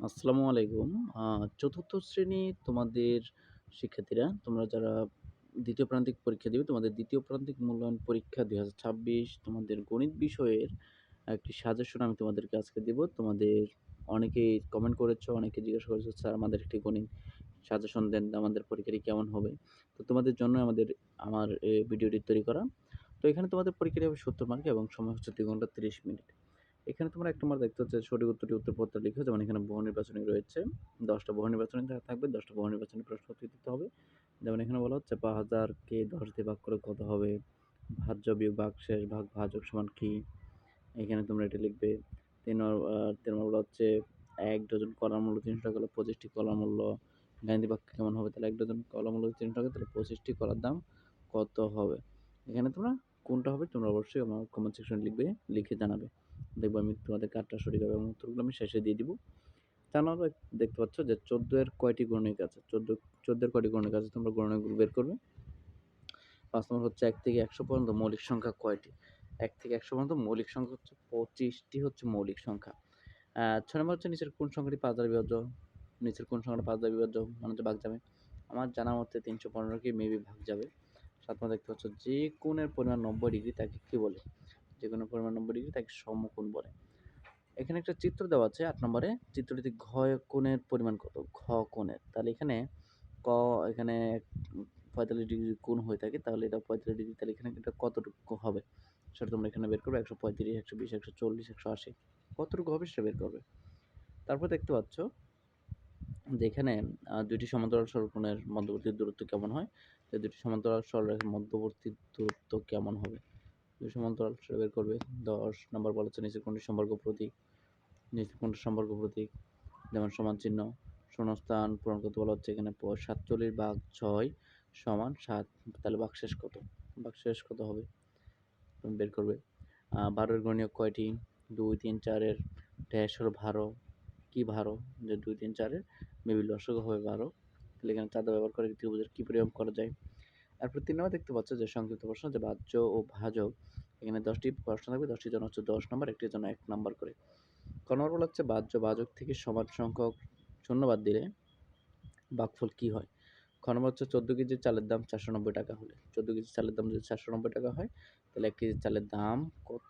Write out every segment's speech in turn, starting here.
আসসালামু আলাইকুম। আ ৪র্থ শ্রেণী তোমাদের শিক্ষার্থীরা, তোমরা যারা ২য় প্রান্তিক পরীক্ষা দিবে, তোমাদের ২য় প্রান্তিক মূল্যায়ন পরীক্ষা ২০২৬ তোমাদের গণিত বিষয়ের একটি সাজেশন আমি তোমাদেরকে আজকে দিব। তোমাদের অনেকেই কমেন্ট করেছো, অনেকে জিজ্ঞাসা করেছো, "স্যার আমাদের একটি গণিত সাজেশন দেন, আমাদের পরীক্ষাটি কেমন হবে?" তো তোমাদের জন্য আমার ভিডিওটি তৈরি করা। তো এখানে তোমাদের পরীক্ষাটি হবে ৭০ মার্ক এবং সময় হচ্ছে ২ ঘন্টা ৩০ মিনিট। এখানে তোমরা ১ নম্বর দেখতে হচ্ছে সঠিক উত্তরটি উত্তরপত্রে লিখো। যেমন এখানে বহু নির্বাচনী রয়েছে। ১০ টা বহু নির্বাচনী থাকবে, ১০ টা বহু নির্বাচনী প্রশ্ন উত্তর দিতে হবে। যেমন এখানে বলা হচ্ছে ৫,০০০ কে ১০ দিয়ে ভাগ করে কত হবে? ভাজ্য বিয়োগ ভাগশেষ ভাগ ভাজক সমান কি? এখানে তোমরা এটা লিখবে। ৩ নম্বর বলা হচ্ছে ১ ডজন কলার মূল্য ৳৩০০ হলে ২৫ টি কলার মূল্য গাণিতিক বাক্যে কেমন হবে? তাহলে ১ ডজন কলার মূল্য ৳৩০০ তাহলে ২৫ টি কলার দাম কত হবে? এখানে তোমরা কোনটা হবে তোমরা অবশ্যই আমার কমেন্ট সেকশনে লিখবে, লিখে জানাবে। দেখবো আমি তোমাদের কারটা সঠিক হবে এবং উত্তরগুলো আমি শেষে দিয়ে দিব। ৪ নম্বরে দেখতে পাচ্ছ যে ১৪ এর কয়টি গুণনীয়ক আছে? ১৪ এর কয়টি গুণনীয়ক আছে তোমরা গুণনীয়কগুলো বের করবে। ৫ নম্বর হচ্ছে ১ থেকে ১০০ পর্যন্ত মৌলিক সংখ্যা কয়টি? ১ থেকে ১০০ পর্যন্ত মৌলিক সংখ্যা হচ্ছে ২৫ টি হচ্ছে মৌলিক সংখ্যা। ৬ নম্বর হচ্ছে নিচের কোন সংখ্যাটি ৫ দ্বারা বিভাজ্য? নিচের কোন সংখ্যাটা ৫ দ্বারা বিভাজ্য? মানে হচ্ছে ভাগ যাবে। আমার জানা মতে ৩১৫ কে মেবি ভাগ যাবে। ৭ নম্বর দেখতে পাচ্ছ যে কোণের পরিমাণ ৯০ ডিগ্রি তাকে কি বলে? যে কোণের পরিমাণ ৯০ ডিগ্রি তাকে সমকোণ বলে। এখানে একটা চিত্র দেওয়া আছে ৮ নম্বরে। চিত্রটিতে ঘ কোণের পরিমাণ কত? ঘ কোণের। তাহলে ক এখানে ৪৫ ডিগ্রি কোণ হয়ে থাকে তাহলে এটা ৪৫ ডিগ্রি, তাহলে এখানে এটা কতটুকু হবে? সেটা তোমরা এখানে বের করবে। ১৩৫, ১২০, ১৪০, ১৮০ কতটুকু হবে সেটা বের করবে। তারপর দেখতে পাচ্ছ যে এখানে ২ টি সমান্তরাল সরলকোণের মধ্যবর্তী দূরত্ব কেমন হয়? তো ২ টি সমান্তরাল সরলরেখার মধ্যবর্তী দূরত্ব কেমন হবে? ২ সমান্তরাল সেটা বের করবে। ১০ নম্বর বলা হচ্ছে নিচের কোনটি সম্পর্ক প্রতীক? নিচের কোনটা সম্পর্ক প্রতীক? যেমন সমান চিহ্ন, শূন্যস্থান পূরণ করতে বলা হচ্ছে এখানে ৪৭/৬ সমান ৭। তাহলে ভাগশেষ কত? ভাগশেষ কত হবে? তুমি বের করবে। ১২ এর গুণনীয়ক কয়টি? ২, ৩, ৪ এর ড্যাশ হলো ১২। কি ১২? যে ২, ৩, ৪ এর মেবি লসাগু হবে ১২। তাহলে এখানে চাঁদা ব্যবহার করে ত্রিভুজের কি পরিমাপ করা যায়? এরপর ৩ নম্বর দেখতে পাচ্ছ যে সংক্ষিপ্ত প্রশ্ন যে ভাজ্য ও ভাজক, এখানে ১০ টি প্রশ্ন থাকবে, ১০ টির জন্য হচ্ছে ১০ নম্বর, ১ টির জন্য ১ নাম্বার করে। ক নম্বর বলা হচ্ছে ভাজ্য ভাজক থেকে সমান সংখ্যক শূন্য বাদ দিলে ভাগফল কি হয়? খ নম্বর হচ্ছে ১৪ কেজি চালের দাম ৳৪৯০ হলে ১৪ কেজি চালের দাম যদি ৳৪৯০ হয় তাহলে ১ কেজি চালের দাম কত?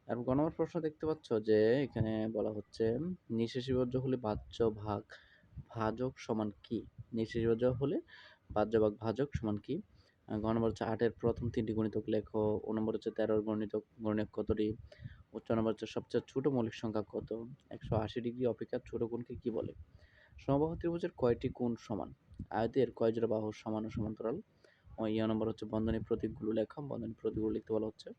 এবং গ নম্বর প্রশ্ন দেখতে পাচ্ছ যে এখানে বলা হচ্ছে নিঃশেষী বিভাজ্য হলে ভাজ্য ভাগ ভাজক সমান কি? নিঃশেষী বিভাজ্য হলে ভাজ্য ভাগ ভাজক সমান কি? ঘ নম্বর হচ্ছে ৮ এর প্রথম ৩ টি গুণিতক লেখো। ও নম্বর হচ্ছে ১৩ এর গুণনীয়ক কতটি? ও চ নম্বর হচ্ছে সবচেয়ে ছোট মৌলিক সংখ্যা কত? ১৮০ ডিগ্রি অপেক্ষা ছোট কোণকে কি বলে? সমবাহু ত্রিভুজের কয়টি কোণ সমান? আয়তের কয় জোড়া বাহু সমান ও সমান্তরাল? নম্বর হচ্ছে বন্ধনী প্রতীকগুলো লেখো। বন্ধনী প্রতীকগুলো লিখতে বলা হচ্ছে।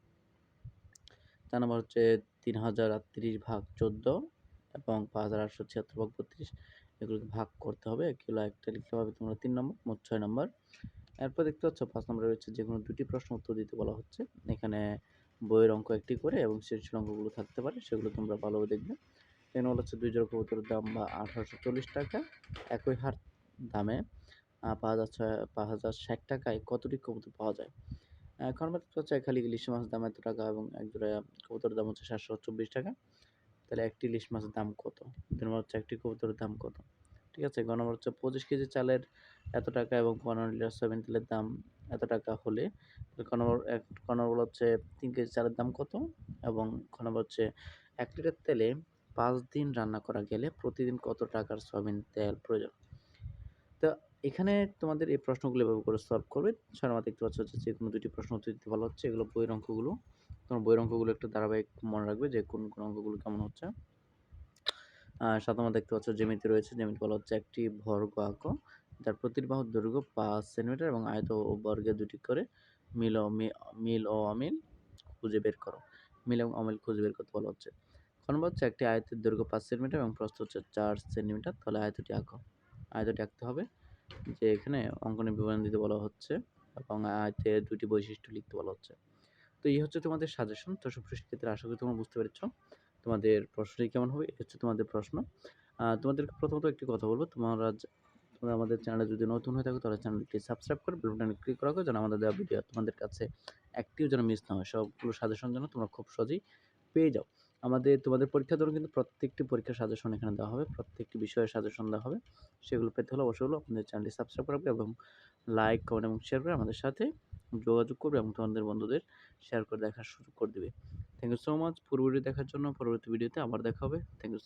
৪ নম্বর হচ্ছে ৩০৩৮/১৪ এবং ৫৮৭৬/৩২ এগুলোকে ভাগ করতে হবে। এগুলো একটা লিখতে হবে তোমরা ৩ নম্বর, মোট ৬ নম্বর। এরপর দেখতে পাচ্ছ ৫ নম্বরে রয়েছে যেকোনো ২ টি প্রশ্ন উত্তর দিতে বলা হচ্ছে। এখানে বইয়ের অঙ্ক ১ টি করে এবং সৃজনশীল অঙ্কগুলো থাকতে পারে, সেগুলো তোমরা ভালোভাবে দেখবে। এখানে বলা হচ্ছে ২ জোড়া কবুতরের দাম বা ৳১৮৪০, একই হার দামে ৫,০৬০ কতটি কবুতর পাওয়া যায়? এখন আমরা দেখতে পাচ্ছি এক হালি ইলিশ মাছের দাম এত টাকা এবং এক জোড়া কবুতরের দাম হচ্ছে ৳৭২৪। তাহলে ১ টি ইলিশ মাছের দাম কত? ২ নম্বর হচ্ছে ১ টি কবুতরের দাম কত? ঠিক আছে? গ নম্বর হচ্ছে ২৫ কেজি চালের এত টাকা এবং ১৫ লিটার সয়াবিন তেলের দাম এত টাকা হলে ক নম্বর বলা হচ্ছে ৩ কেজি চালের দাম কত? এবং খ নম্বর হচ্ছে ১ লিটার তেলে ৫ দিন রান্না করা গেলে প্রতিদিন কত টাকার সয়াবিন তেল প্রয়োজন? তো এখানে তোমাদের এই প্রশ্নগুলো এভাবে করে সলভ করবে। ৬ নম্বর দেখতে পাচ্ছ যে যেকোনো ২ টি প্রশ্ন উত্তর দিতে বলা হচ্ছে। এগুলো বইয়ের অঙ্কগুলো। তোমার বইয়ের অঙ্কগুলো একটু ধারাবাহিক মনে রাখবে যে কোন অঙ্কগুলো কেমন হচ্ছে। ৭ নম্বর দেখতে পাচ্ছ জ্যামিতি রয়েছে। জ্যামিতি বলা হচ্ছে একটি বর্গ আঁকো, যার প্রতিটি বাহুর দৈর্ঘ্য ৫ সেন্টিমিটার এবং আয়ত ও বর্গে ২ টি করে মিল ও অমিল খুঁজে বের করো। মিল এবং অমিল খুঁজে বের করতে বলা হচ্ছে। খ নম্বর হচ্ছে একটি আয়তের দৈর্ঘ্য ৫ সেন্টিমিটার এবং প্রস্থ হচ্ছে ৪ সেন্টিমিটার। তাহলে আয়তটি আঁকো। আয়তটি আঁকতে হবে যে এখানে অঙ্কনের বিবরণ দিতে বলা হচ্ছে এবং আয়তের ২ টি বৈশিষ্ট্য লিখতে বলা হচ্ছে। তো এই হচ্ছে তোমাদের সাজেশন। তো সুপ্রিয় শিক্ষার্থীরা, আশা করি তোমরা বুঝতে পেরেছ। তোমাদের প্রশ্নটি কেমন হবে? এটা হচ্ছে তোমাদের প্রশ্ন। তোমাদেরকে প্রথমত একটি কথা বলব, তোমরা আমাদের চ্যানেলে যদি নতুন হয়ে থাকো তাহলে চ্যানেলটি সাবস্ক্রাইব করে বেল বাটনে ক্লিক করে রাখো যেন আমাদের দেওয়া ভিডিও তোমাদের কাছে একটিও যেন মিস না হয়। সবগুলো সাজেশন যেন তোমরা খুব সহজেই পেয়ে যাও। তোমাদের পরীক্ষার দরুন কিন্তু প্রত্যেকটি পরীক্ষার সাজেশন এখানে দেওয়া হবে। প্রত্যেকটি বিষয়ের সাজেশন দেওয়া হবে। সেগুলো পেতে হলে অবশ্যই হলো আপনাদের চ্যানেলটি সাবস্ক্রাইব রাখবে এবং লাইক, কমেন্ট এবং শেয়ার করে আমাদের সাথে যোগাযোগ করবে এবং তোমাদের বন্ধুদের শেয়ার করে দেখার সুযোগ করে দিবে। থ্যাংক ইউ সো মাচ পুরো ভিডিও দেখার জন্য। পরবর্তী ভিডিওতে আবার দেখা হবে। Thank you so